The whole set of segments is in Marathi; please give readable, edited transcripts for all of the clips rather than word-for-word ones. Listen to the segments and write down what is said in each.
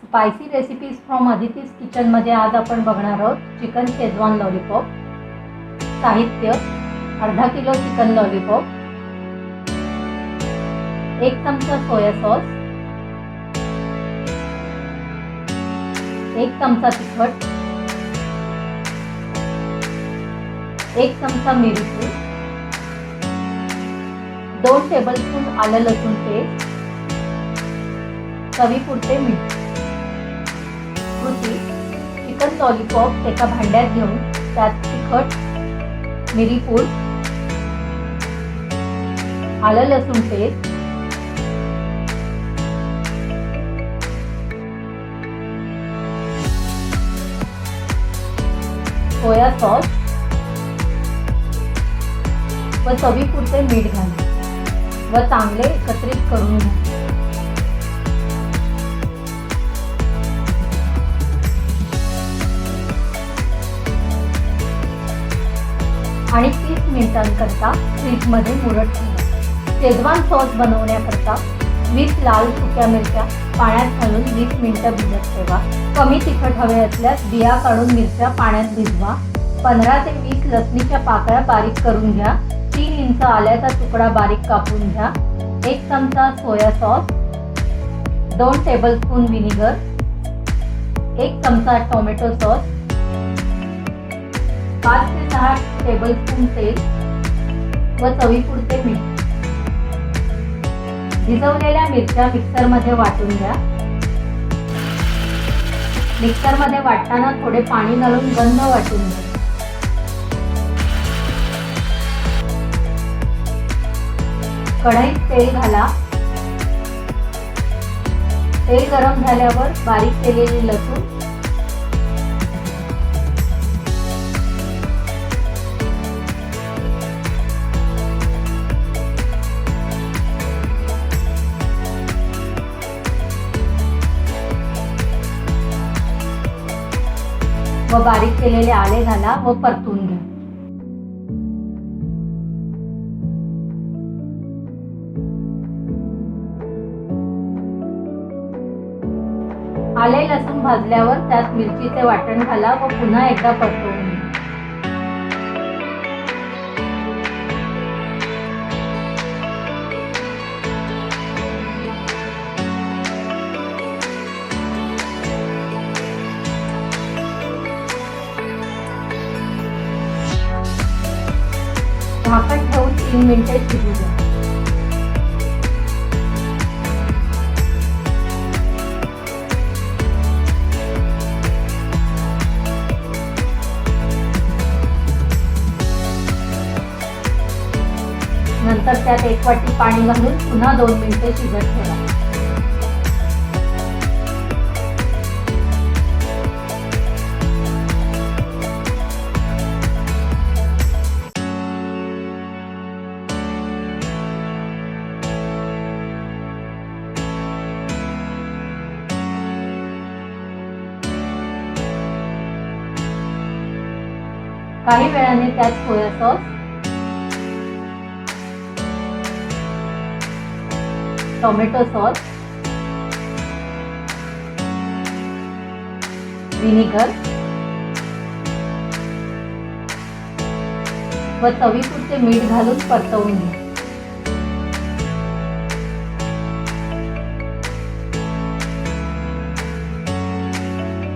स्पायसी रेसिपीज फ्रॉम अदितीज किचनमध्ये आज आपण बघणार आहोत चिकन शेजवान लॉलीपॉप। साहित्य: अर्धा किलो चिकन लॉलीपॉप, 1 चमचा सोया सॉस, 1 चमचा तिखट, 1 चमचा मिरी पूड, 2 टेबलस्पून आलं लसूण पेस्ट, चवीपुरते मीठ। कृती: चिकन लॉलीपॉप एका भांड्यात घेऊन त्यात तिखट, मिरी पूड, आलं लसूण पेस्ट, सोया सॉस व चवीपुरते मीठ घाला व चांगले एकत्रित करून घ्या। आणि 30 मिनिटांकरता फ्रीजमध्ये मुरत ठेवा। शेजवान सॉस बनवण्याकरता 20 लाल सुक्या मिरच्या पाण्यात घालून 20 मिनिटं भिजत ठेवा। कमी तिखट हवे असल्यास बिया काढून मिरच्या पाण्यात भिजवा। 15 ते 20 लसणीच्या पाकळ्या बारीक करून घ्या। 3 इंच आल्याचा तुकडा बारीक कापून घ्या। 1 चमचा सोया सॉस, 2 टेबलस्पून विनेगर, 1 चमचा टोमॅटो सॉस, 5 ते 6 टेबलस्पून तेल व चवीपुरते मीठ। भिजवलेल्या मिरच्या मिक्सरमध्ये वाटून घ्या। मिक्सरमध्ये वाटताना थोडे पाणी घालून गंध वाटून घ्या। कढईत तेल घाला। तेल गरम झाल्यावर बारीक केलेली लसूण, व बारीक केलेले आले घाला व परतून घ्या। आले लसूण भाजल्यावर त्यात मिरचीचे वाटण घाला व पुन्हा एकदा परतवून घ्या। झाकण ठेवून 3 मिनिटे शिजू द्या। नंतर त्यात 1 वाटी पाणी घालून पुन्हा 2 मिनिटे शिजत ठेवा। काही वेळाने त्यात soya sauce, tomato sauce, vinegar व चवीपुरते मीठ घालून परतवून घ्या।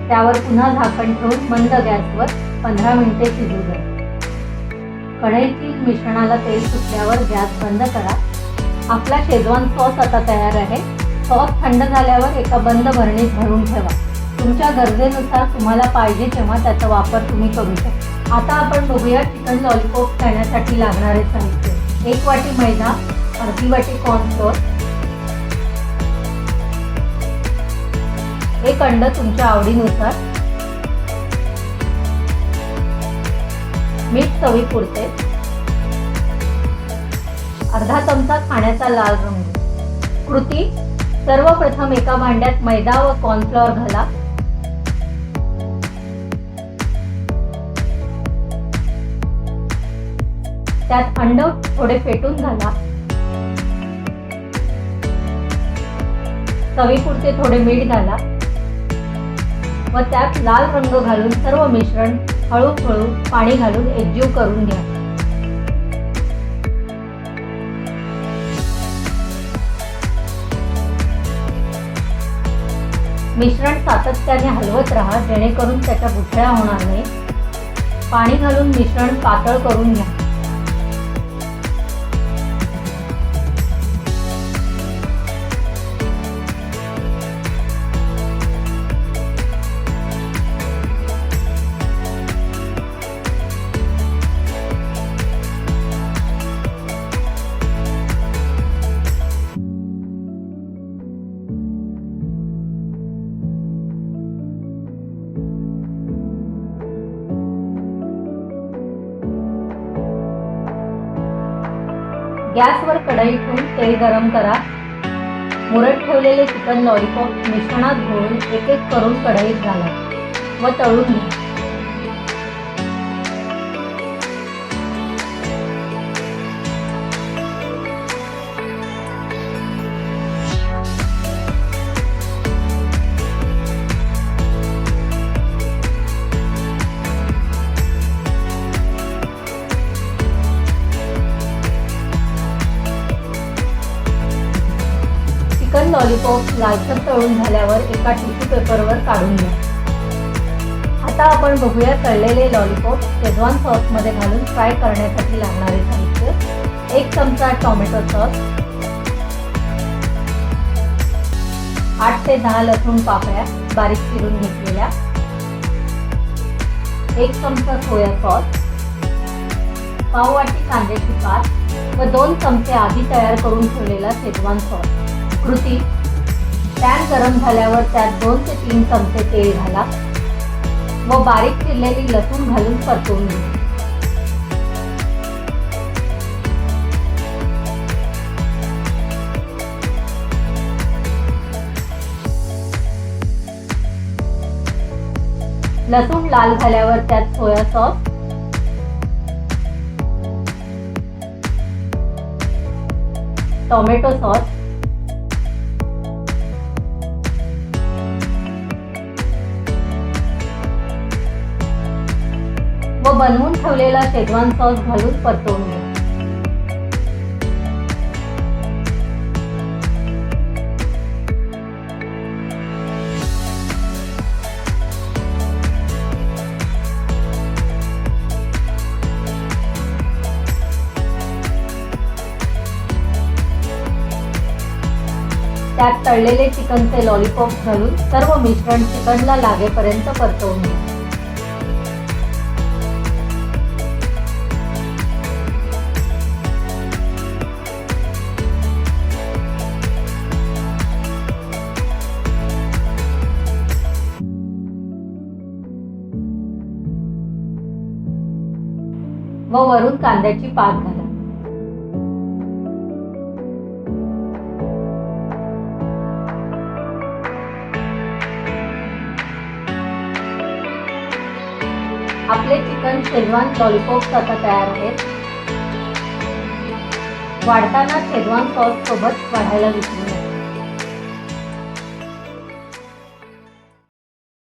त्यावर पुन्हा झाकण ठेवून मंद गॅसवर 15 मिनिटे शिजू द्या। कढईतील मिश्रणाला तेल सुटल्यावर गॅस बंद करा। आपला शेजवान सॉस आता तयार आहे। सॉस थंड झाल्यावर एका बंद भरणीत भरून ठेवा। तुमच्या गरजेनुसार तुम्हाला पाहिजे तेव्हा त्याचा वापर तुम्ही करू शकता। आता आपण बघूया चिकन लॉलीपॉप करण्यासाठी लागणारे साहित्य। 1 वाटी मैदा, अर्धी वाटी कॉर्नफ्लोअर, 1 अंड तुमच्या आवडीनुसार, मीठ चवीपुरते, अर्धा चमचा खाण्याचा लाल रंग। कृती: सर्वप्रथम एका भांड्यात मैदा व कॉर्नफ्लॉवर घाला। त्यात अंड थोडे फेटून घाला। चवीपुरते थोडे मीठ घाला। व त्यात लाल रंग घालून सर्व मिश्रण हळूहळू पाणी घालून एकजीव करून घ्या. मिश्रण सातत्याने हलवत राहा जेणेकरून त्याच्या गुठळ्या होणार नाही. पाणी घालून मिश्रण पातळ करून घ्या. गॅसवर कढई ठेवून तेल गरम करा. मुरत ठेवलेले चिकन लॉलीपॉप मिश्रणात घोळून एक एक करून कढईत घाला व तळून घ्या. चिकन लॉलीपॉप लालसर तळून झाल्यावर एका टिश्यू पेपरवर काढून घ्या. आता आपण बघूया तळलेले लॉलीपॉप शेजवान सॉसमध्ये घालून फ्राय करण्यासाठी लागणारे साहित्य. 1 चमचा टोमॅटो सॉस, 8 ते 10 लसूण पाकळ्या बारीक चिरून घेतलेल्या, 1 चमचा सोया सॉस, पाव वाटी कांद्याची पात व 2 चमचे आधी तयार करून ठेवलेला शेजवान सॉस. कृती: पॅन गरम झाल्यावर त्यात 2 ते 3 चमचे तेल घाला व बारीक चिरलेली लसूण घालून परतवून घ्या. लसूण लाल झाल्यावर त्यात सोया सॉस, टोमॅटो सॉस, व बनवून ठेवलेला शेजवान सॉस घालून परतवून घ्या. त्यात तळलेले चिकनचे लॉलीपॉप घालून सर्व मिश्रण चिकनला लागेपर्यंत परतवून घ्या. व वरून कांद्याची पात घाला. आपले चिकन शेजवान लॉलीपॉप्स आता तयार आहेत. वाढताना शेजवान सॉस सोबत वाढायला विसरू नका.